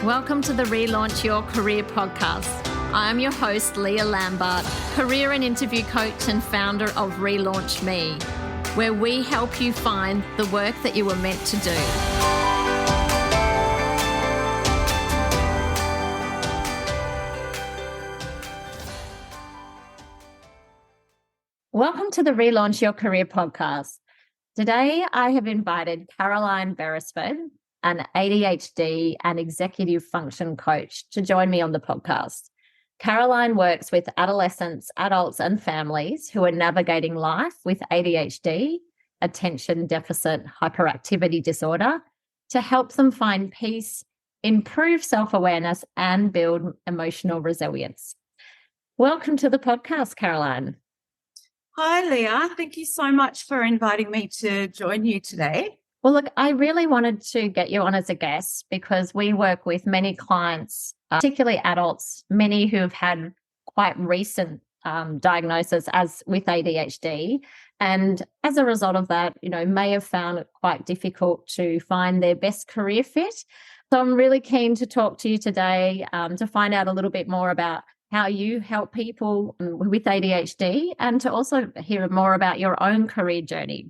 Welcome to the Relaunch Your Career podcast. I am your host, Leah Lambert, career and interview coach and founder of Relaunch Me, where we help you find the work that you were meant to do. Welcome to the Relaunch Your Career podcast. Today, I have invited Caroline Beresford, an ADHD and Executive Function Coach, to join me on the podcast. Caroline works with adolescents, adults, and families who are navigating life with ADHD, attention deficit hyperactivity disorder, to help them find peace, improve self-awareness, and build emotional resilience. Welcome to the podcast, Caroline. Hi, Leah. Thank you so much for inviting me to join you today. Well, look, I really wanted to get you on as a guest because we work with many clients, particularly adults, many who have had quite recent diagnosis as with ADHD. And as a result of that, may have found it quite difficult to find their best career fit. So I'm really keen to talk to you today to find out a little bit more about how you help people with ADHD and to also hear more about your own career journey.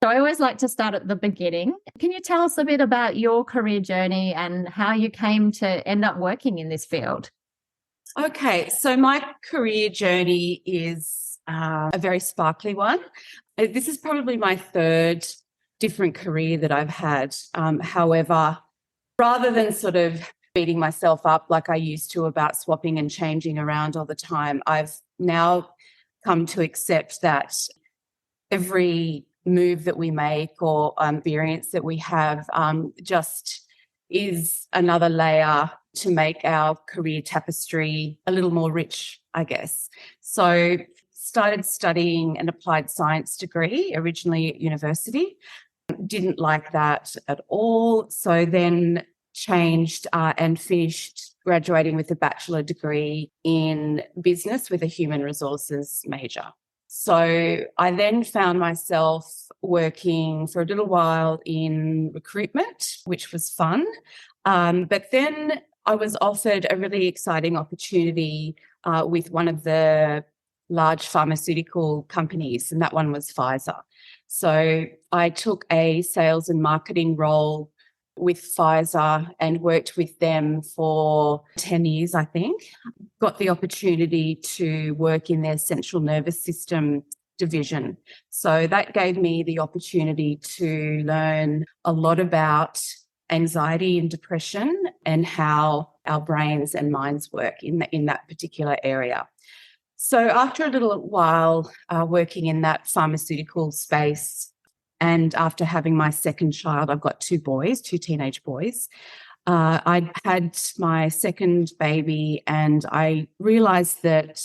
So I always like to start at the beginning. Can you tell us a bit about your career journey and how you came to end up working in this field? Okay, so my career journey is a very sparkly one. This is probably my third different career that I've had. However, rather than sort of beating myself up like I used to about swapping and changing around all the time, I've now come to accept that every move that we make or experience that we have just is another layer to make our career tapestry a little more rich, I guess. So started studying an applied science degree originally at university. Didn't like that at all. So then changed and finished graduating with a bachelor degree in business with a human resources major. So I then found myself working for a little while in recruitment, which was fun. But then I was offered a really exciting opportunity with one of the large pharmaceutical companies, and that one was Pfizer. So I took a sales and marketing role with Pfizer and worked with them for 10 years, I think. Got the opportunity to work in their central nervous system division. So that gave me the opportunity to learn a lot about anxiety and depression and how our brains and minds work in that particular area. So after a little while working in that pharmaceutical space, and after having my second child, I've got two teenage boys. I had my second baby and I realised that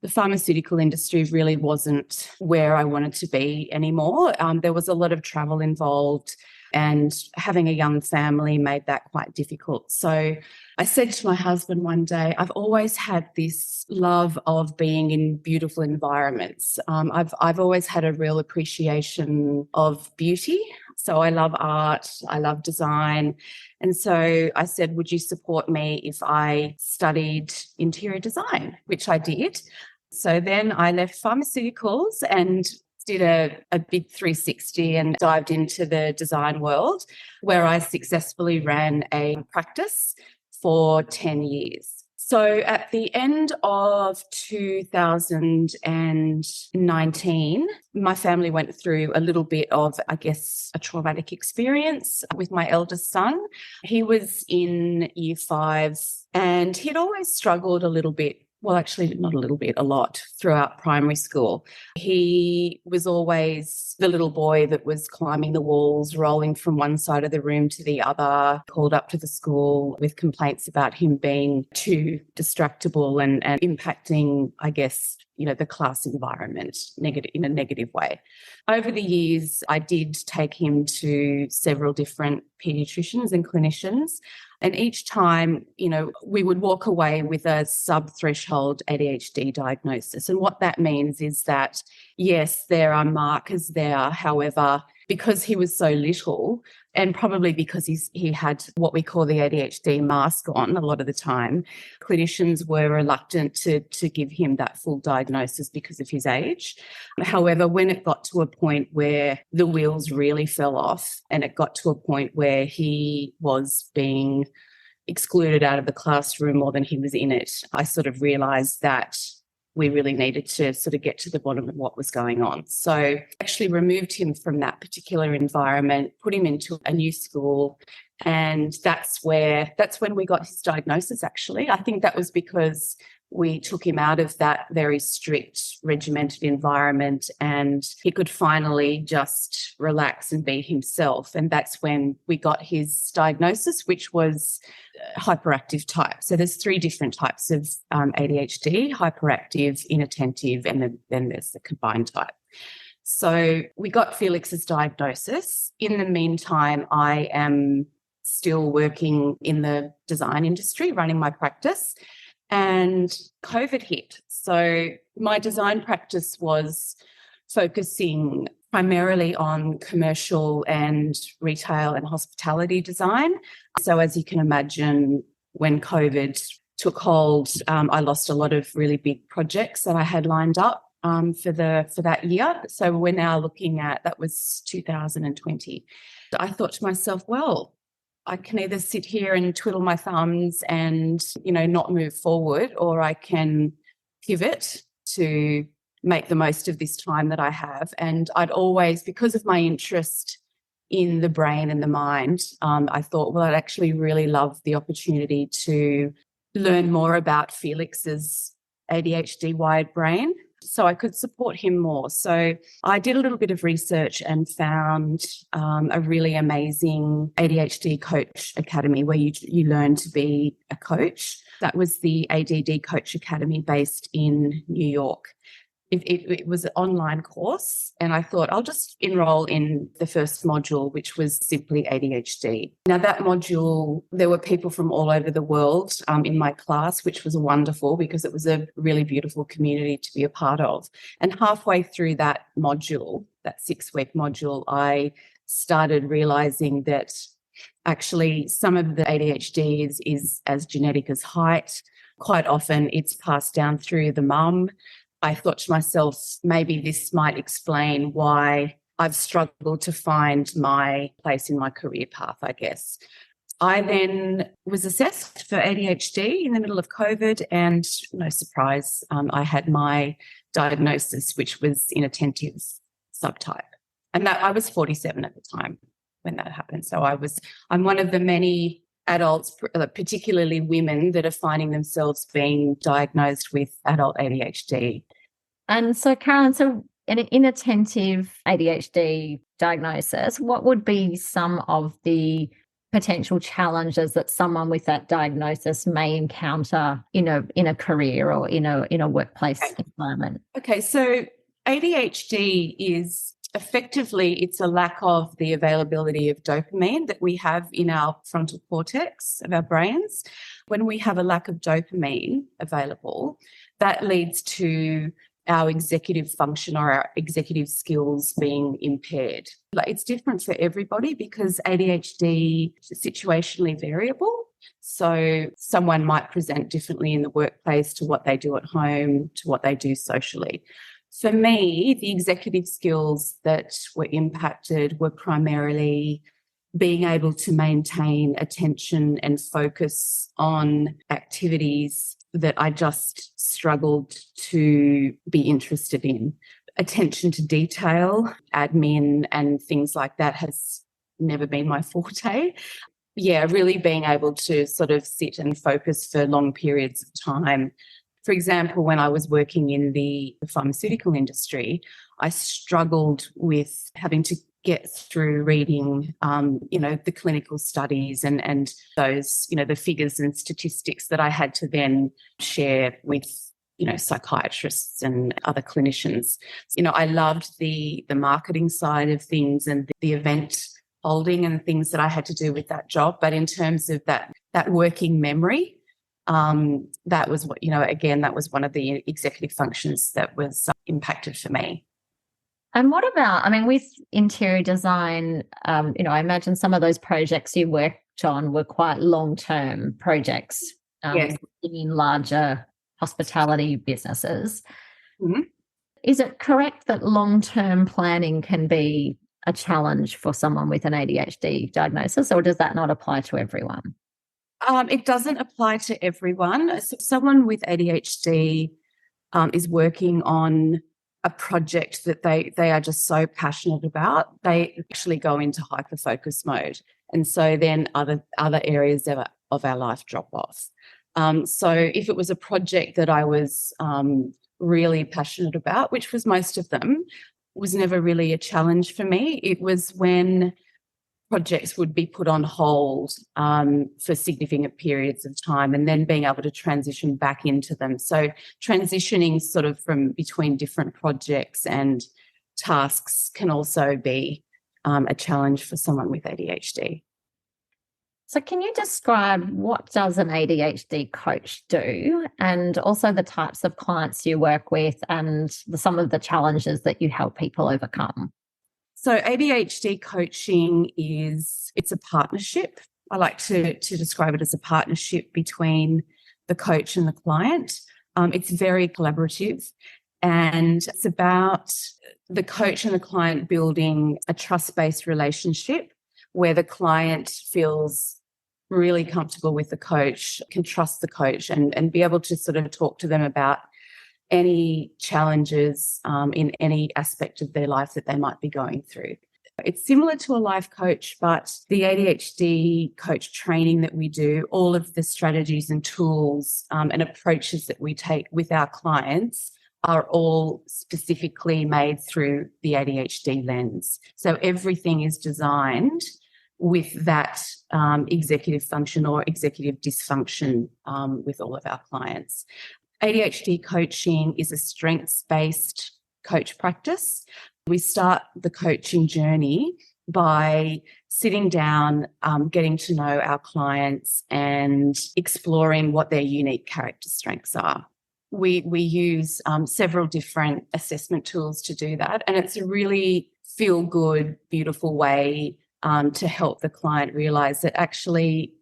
the pharmaceutical industry really wasn't where I wanted to be anymore. There was a lot of travel involved and having a young family made that quite difficult. So I said to my husband one day, I've always had this love of being in beautiful environments. I've always had a real appreciation of beauty. So I love art, I love design. And so I said, would you support me if I studied interior design, which I did. So then I left pharmaceuticals and did a big 360 and dived into the design world, where I successfully ran a practice for 10 years. So at the end of 2019, my family went through a little bit of, I guess, a traumatic experience with my eldest son. He was in year 5 and he'd always struggled a little bit. Well, actually, not a little bit, a lot throughout primary school. He was always the little boy that was climbing the walls, rolling from one side of the room to the other, called up to the school with complaints about him being too distractible and impacting, I guess, the class environment in a negative way. Over the years, I did take him to several different paediatricians and clinicians. And each time, we would walk away with a sub-threshold ADHD diagnosis. And what that means is that, yes, there are markers there. However, because he was so little, And probably because he had what we call the ADHD mask on a lot of the time, clinicians were reluctant to give him that full diagnosis because of his age. However, when it got to a point where the wheels really fell off and it got to a point where he was being excluded out of the classroom more than he was in it, I sort of realised that we really needed to sort of get to the bottom of what was going on. So I actually removed him from that particular environment, put him into a new school, and that's when we got his diagnosis, actually. I think that was because we took him out of that very strict, regimented environment and he could finally just relax and be himself. And that's when we got his diagnosis, which was hyperactive type. So there's 3 different types of ADHD: hyperactive, inattentive, and then there's the combined type. So we got Felix's diagnosis. In the meantime, I am still working in the design industry, running my practice, and COVID hit. So my design practice was focusing primarily on commercial and retail and hospitality design. So as you can imagine, when COVID took hold, I lost a lot of really big projects that I had lined up for that year. So we're now looking at, that was 2020. I thought to myself, well, I can either sit here and twiddle my thumbs and, not move forward, or I can pivot to make the most of this time that I have. And I'd always, because of my interest in the brain and the mind, I thought, well, I'd actually really love the opportunity to learn more about Felix's ADHD-wired brain so I could support him more. So I did a little bit of research and found a really amazing ADHD Coach Academy where you learn to be a coach. That was the ADD Coach Academy based in New York. It was an online course, and I thought I'll just enroll in the first module, which was simply ADHD. Now, that module, there were people from all over the world in my class, which was wonderful because it was a really beautiful community to be a part of. And halfway through that module, that 6-week module, I started realising that actually some of the ADHD is as genetic as height. Quite often it's passed down through the mum. I thought to myself, maybe this might explain why I've struggled to find my place in my career path, I guess. I then was assessed for ADHD in the middle of COVID, and no surprise, I had my diagnosis, which was inattentive subtype. And that I was 47 at the time when that happened. So I'm one of the many adults, particularly women, that are finding themselves being diagnosed with adult ADHD. And so, Caroline, so an inattentive ADHD diagnosis, what would be some of the potential challenges that someone with that diagnosis may encounter in a career or in a workplace environment? Okay, so ADHD is effectively, it's a lack of the availability of dopamine that we have in our frontal cortex of our brains. When we have a lack of dopamine available, that leads to our executive function or our executive skills being impaired. It's different for everybody because ADHD is situationally variable. So someone might present differently in the workplace to what they do at home, to what they do socially. For me, the executive skills that were impacted were primarily being able to maintain attention and focus on activities that I just struggled to be interested in. Attention to detail, admin, and things like that has never been my forte. Yeah, really being able to sort of sit and focus for long periods of time. For example, when I was working in the pharmaceutical industry, I struggled with having to get through reading, the clinical studies and those, the figures and statistics that I had to then share with, psychiatrists and other clinicians. I loved the marketing side of things and the event holding and things that I had to do with that job. But in terms of that working memory, that was what, that was one of the executive functions that was impacted for me. And what about, I mean, with interior design, I imagine some of those projects you worked on were quite long-term projects, Yes. in larger hospitality businesses. Mhm. Is it correct that long-term planning can be a challenge for someone with an ADHD diagnosis, or does that not apply to everyone? It doesn't apply to everyone. So someone with ADHD is working on a project that they are just so passionate about, they actually go into hyper-focus mode. And so then other areas of our life drop off. So if it was a project that I was really passionate about, which was most of them, was never really a challenge for me. It was when projects would be put on hold for significant periods of time and then being able to transition back into them. So transitioning sort of from between different projects and tasks can also be a challenge for someone with ADHD. So can you describe what does an ADHD coach do, and also the types of clients you work with and some of the challenges that you help people overcome? So ADHD coaching it's a partnership. I like to describe it as a partnership between the coach and the client. It's very collaborative, and it's about the coach and the client building a trust-based relationship where the client feels really comfortable with the coach, can trust the coach, and be able to sort of talk to them about any challenges in any aspect of their life that they might be going through. It's similar to a life coach, but the ADHD coach training that we do, all of the strategies and tools and approaches that we take with our clients are all specifically made through the ADHD lens. So everything is designed with that executive function or executive dysfunction with all of our clients. ADHD coaching is a strengths-based coach practice. We start the coaching journey by sitting down, getting to know our clients and exploring what their unique character strengths are. We use several different assessment tools to do that, and it's a really feel-good, beautiful way to help the client realise that actually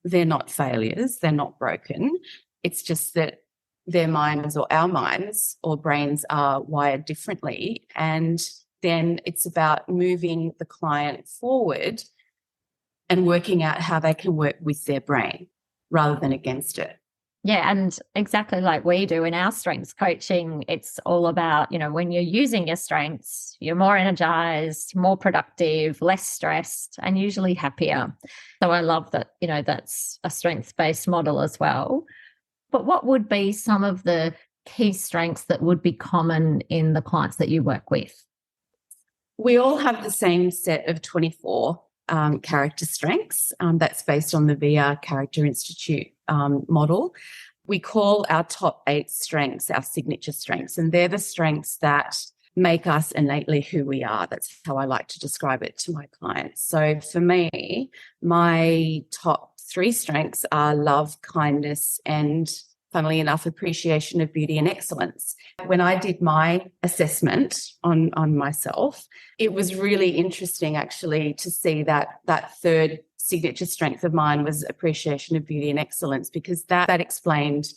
they're not failures, they're not broken. It's just that their minds or our minds or brains are wired differently. And then it's about moving the client forward and working out how they can work with their brain rather than against it. Yeah, and exactly like we do in our strengths coaching, it's all about, when you're using your strengths, you're more energized, more productive, less stressed, and usually happier. So I love that, that's a strengths-based model as well. But what would be some of the key strengths that would be common in the clients that you work with? We all have the same set of 24 character strengths. That's based on the VR Character Institute model. We call our top 8 strengths our signature strengths, and they're the strengths that make us innately who we are. That's how I like to describe it to my clients. So for me, my top 3 strengths are love, kindness, and funnily enough, appreciation of beauty and excellence. When I did my assessment on myself, it was really interesting actually to see that third signature strength of mine was appreciation of beauty and excellence, because that explained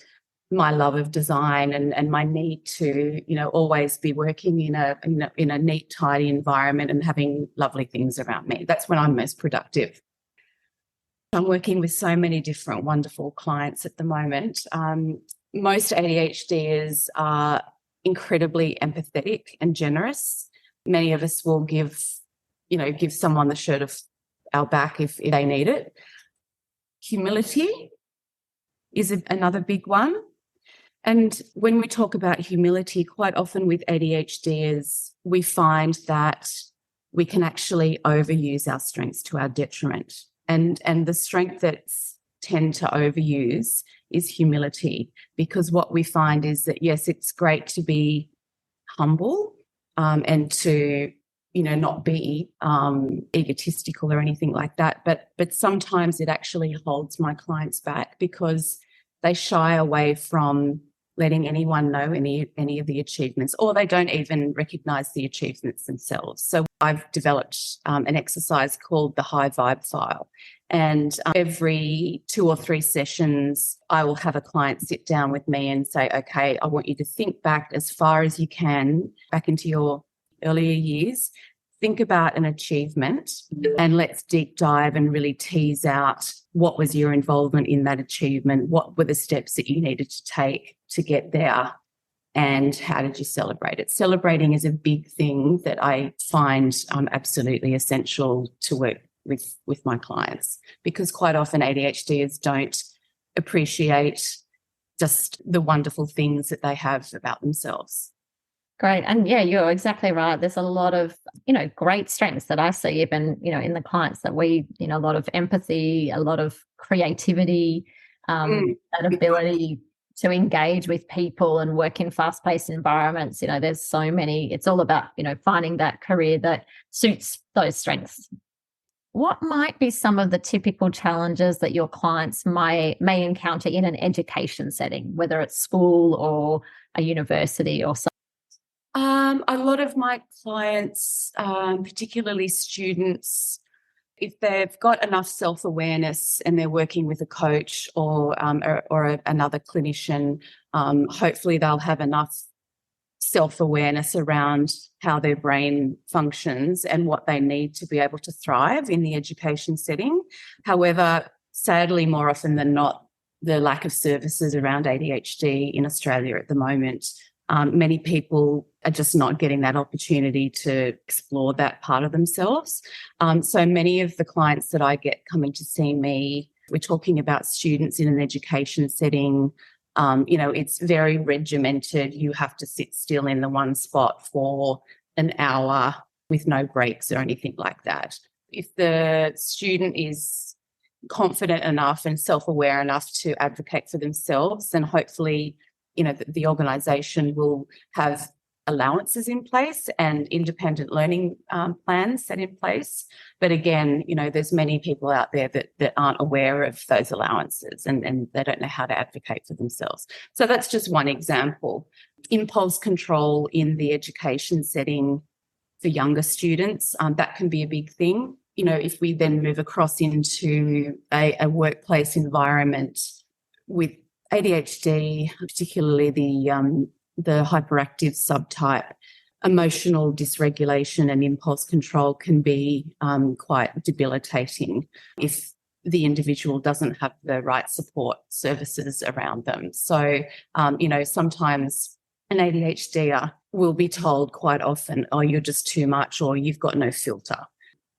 my love of design and my need to, always be working in a neat, tidy environment and having lovely things around me. That's when I'm most productive. I'm working with so many different wonderful clients at the moment. Most ADHDers are incredibly empathetic and generous. Many of us will give someone the shirt of our back if they need it. Humility is another big one. And when we talk about humility, quite often with ADHDers, we find that we can actually overuse our strengths to our detriment. And the strength that tend to overuse is humility, because what we find is that, yes, it's great to be humble and to, not be egotistical or anything like that. But sometimes it actually holds my clients back because they shy away from letting anyone know any of the achievements, or they don't even recognise the achievements themselves. So I've developed an exercise called the high vibe file. And every 2 or 3 sessions, I will have a client sit down with me and say, okay, I want you to think back as far as you can, back into your earlier years. Think about an achievement and let's deep dive and really tease out what was your involvement in that achievement, what were the steps that you needed to take to get there, and how did you celebrate it? Celebrating is a big thing that I find absolutely essential to work with my clients, because quite often ADHDers don't appreciate just the wonderful things that they have about themselves. Great. And yeah, you're exactly right. There's a lot of, great strengths that I see even, in the clients that we, a lot of empathy, a lot of creativity, that ability to engage with people and work in fast-paced environments. There's so many, it's all about, finding that career that suits those strengths. What might be some of the typical challenges that your clients may encounter in an education setting, whether it's school or a university or something? A lot of my clients, particularly students, if they've got enough self-awareness and they're working with a coach or another clinician, hopefully they'll have enough self-awareness around how their brain functions and what they need to be able to thrive in the education setting. However, sadly, more often than not, the lack of services around ADHD in Australia at the moment, many people are just not getting that opportunity to explore that part of themselves. So many of the clients that I get coming to see me, we're talking about students in an education setting. It's very regimented. You have to sit still in the one spot for an hour with no breaks or anything like that. If the student is confident enough and self-aware enough to advocate for themselves, then hopefully, the organisation will have allowances in place and independent learning plans set in place. But again, there's many people out there that aren't aware of those allowances and they don't know how to advocate for themselves. So that's just one example. Impulse control in the education setting for younger students, that can be a big thing. If we then move across into a workplace environment with ADHD, particularly the hyperactive subtype, emotional dysregulation and impulse control can be quite debilitating if the individual doesn't have the right support services around them. So, sometimes an ADHDer will be told quite often, oh, you're just too much, or you've got no filter.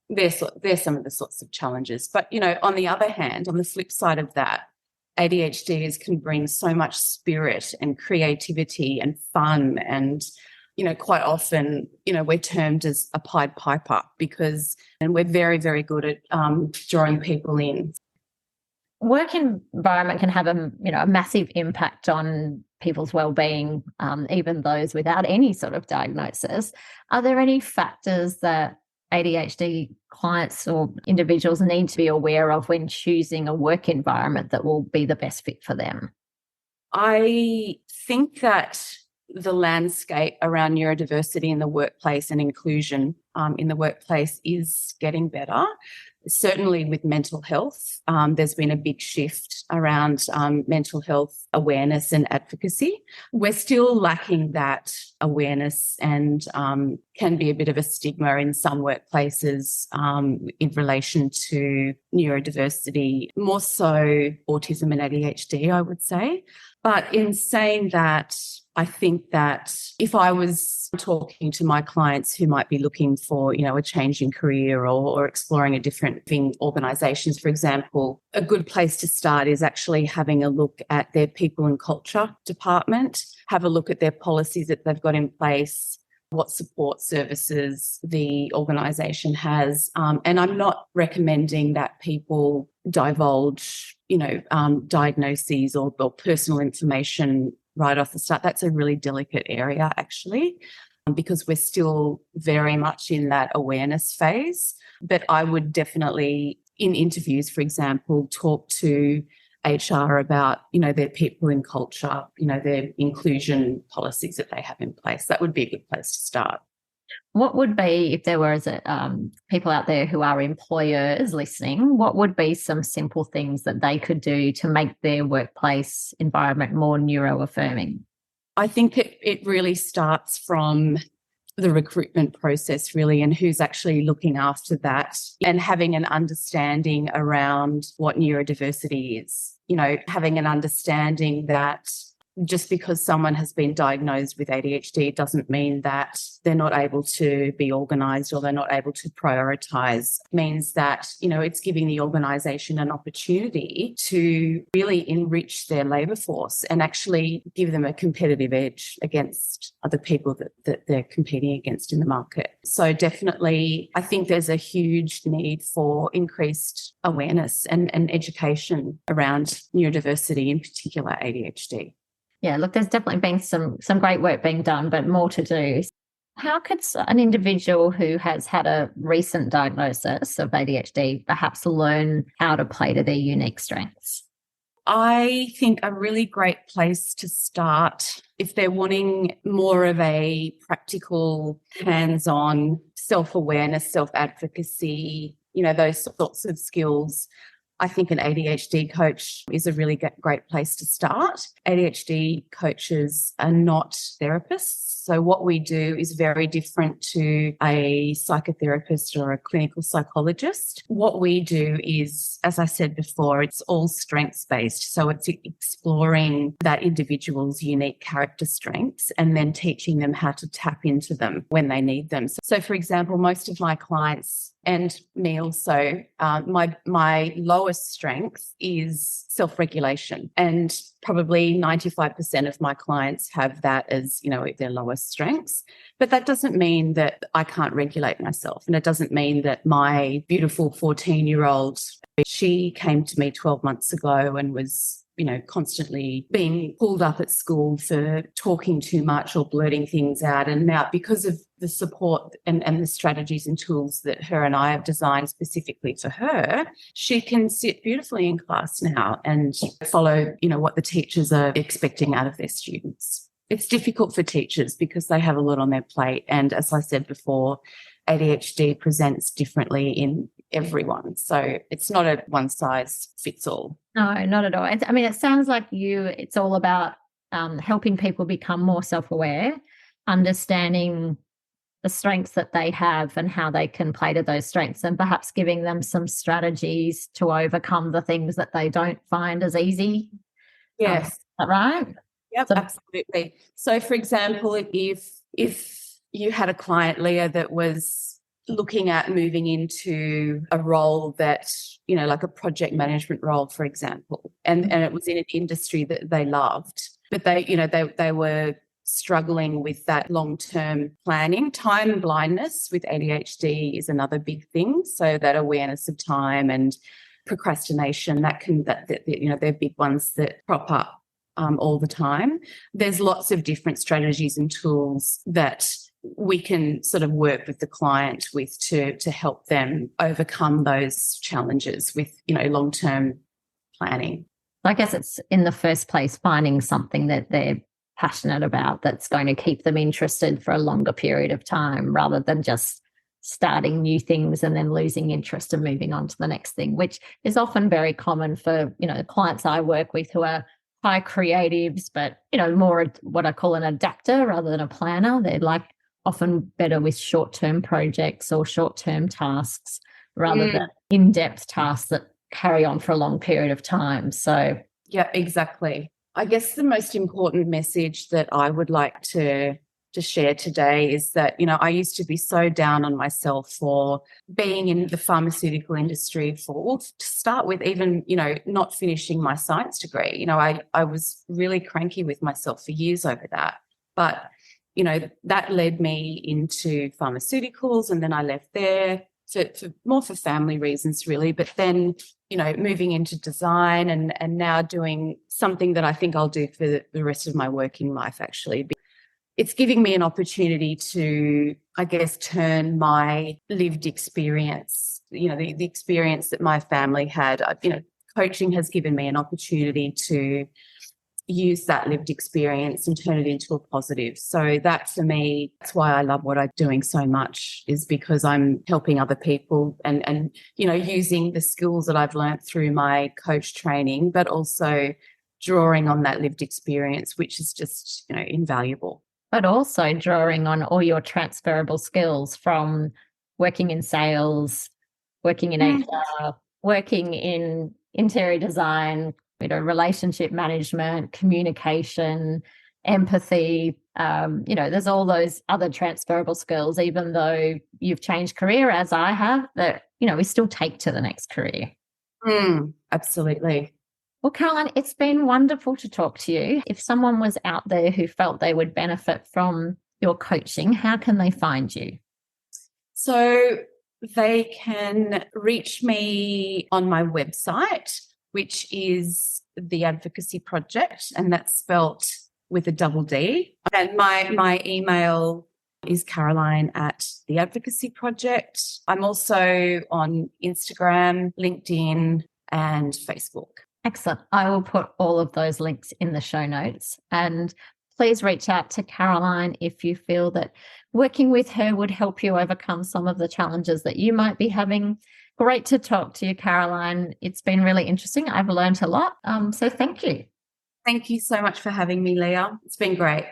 There's some of the sorts of challenges. But, on the other hand, on the flip side of that, ADHDers can bring so much spirit and creativity and fun and, quite often, we're termed as a Pied Piper and we're very, very good at drawing people in. Work environment can have a massive impact on people's well-being, even those without any sort of diagnosis. Are there any factors that ADHD clients or individuals need to be aware of when choosing a work environment that will be the best fit for them? I think that the landscape around neurodiversity in the workplace and inclusion in the workplace is getting better. Certainly with mental health, there's been a big shift around mental health awareness and advocacy. We're still lacking that awareness and can be a bit of a stigma in some workplaces in relation to neurodiversity, more so autism and ADHD, I would say. But in saying that, I think that if I was talking to my clients who might be looking for, a change in career or exploring a different thing, organisations, for example, a good place to start is actually having a look at their people and culture department, have a look at their policies that they've got in place, what support services the organisation has. And I'm not recommending that people divulge, diagnoses or personal information right off the start. That's a really delicate area, actually, because we're still very much in that awareness phase. But I would definitely, in interviews, for example, talk to HR about, their people in culture, their inclusion policies that they have in place. That would be a good place to start. What would be, if there was people out there who are employers listening, what would be some simple things that they could do to make their workplace environment more neuro-affirming? I think it really starts from the recruitment process, really, and who's actually looking after that, and having an understanding around what neurodiversity is. Having an understanding that just because someone has been diagnosed with ADHD doesn't mean that they're not able to be organised or they're not able to prioritise. It means that, it's giving the organisation an opportunity to really enrich their labour force and actually give them a competitive edge against other people that they're competing against in the market. So definitely, I think there's a huge need for increased awareness and education around neurodiversity, in particular ADHD. Yeah, look, there's definitely been some great work being done, but more to do. How could an individual who has had a recent diagnosis of ADHD perhaps learn how to play to their unique strengths? I think a really great place to start, if they're wanting more of a practical, hands-on self-awareness, self-advocacy, those sorts of skills, I think an ADHD coach is a really great place to start. ADHD coaches are not therapists. So what we do is very different to a psychotherapist or a clinical psychologist. What we do is, as I said before, it's all strengths-based. So it's exploring that individual's unique character strengths and then teaching them how to tap into them when they need them. So for example, most of my clients and me also, my lowest strength is self-regulation, and probably 95% of my clients have that as, their lowest strengths. But that doesn't mean that I can't regulate myself, and it doesn't mean that my beautiful 14-year-old, she came to me 12 months ago and was constantly being pulled up at school for talking too much or blurting things out. And now, because of the support and the strategies and tools that her and I have designed specifically for her, she can sit beautifully in class now and follow, what the teachers are expecting out of their students. It's difficult for teachers because they have a lot on their plate. And as I said before, ADHD presents differently in everyone. So it's not a one size fits all. No, not at all. It sounds like it's all about helping people become more self-aware, understanding the strengths that they have and how they can play to those strengths, and perhaps giving them some strategies to overcome the things that they don't find as easy. Yes. Is that right? Yep, absolutely. So for example, if you had a client, Leah, that was looking at moving into a role that, like a project management role, for example, and it was in an industry that they loved, but they were struggling with that long-term planning. Time blindness with ADHD is another big thing. So that awareness of time and procrastination, they're big ones that crop up all the time. There's lots of different strategies and tools that we can sort of work with the client with to help them overcome those challenges with, long-term planning. I guess it's in the first place finding something that they're passionate about that's going to keep them interested for a longer period of time, rather than just starting new things and then losing interest and moving on to the next thing, which is often very common for, clients I work with who are high creatives, but, more what I call an adapter rather than a planner. They're often better with short-term projects or short-term tasks rather than in-depth tasks that carry on for a long period of time. So, yeah, exactly. I guess the most important message that I would like to share today is that, I used to be so down on myself for being in the pharmaceutical industry to start with, even, not finishing my science degree. I was really cranky with myself for years over that. But, that led me into pharmaceuticals, and then I left there for family reasons, really. But then, moving into design and now doing something that I think I'll do for the rest of my working life, actually. It's giving me an opportunity to, I guess, turn my lived experience, the experience that my family had, coaching has given me an opportunity to use that lived experience and turn it into a positive. So that, for me, that's why I love what I'm doing so much, is because I'm helping other people and using the skills that I've learned through my coach training, but also drawing on that lived experience, which is just, invaluable. But also drawing on all your transferable skills from working in sales, working in HR, working in interior design, relationship management, communication, empathy. There's all those other transferable skills, even though you've changed career as I have, that, we still take to the next career. Absolutely. Well, Caroline, it's been wonderful to talk to you. If someone was out there who felt they would benefit from your coaching, how can they find you? So they can reach me on my website, which is The Advocacy Project, and that's spelt with a double D. And my email is Caroline@The Advocacy Project. I'm also on Instagram, LinkedIn, and Facebook. Excellent. I will put all of those links in the show notes. And please reach out to Caroline if you feel that working with her would help you overcome some of the challenges that you might be having. Great to talk to you, Caroline. It's been really interesting. I've learned a lot. So thank you. Thank you so much for having me, Leah. It's been great.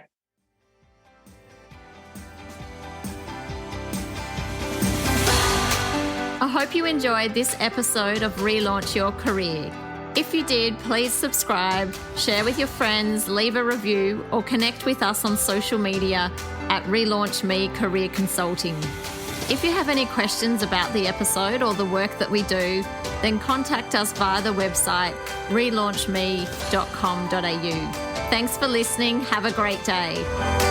I hope you enjoyed this episode of Relaunch Your Career. If you did, please subscribe, share with your friends, leave a review, or connect with us on social media at Relaunch Me Career Consulting. If you have any questions about the episode or the work that we do, then contact us via the website relaunchme.com.au. Thanks for listening. Have a great day.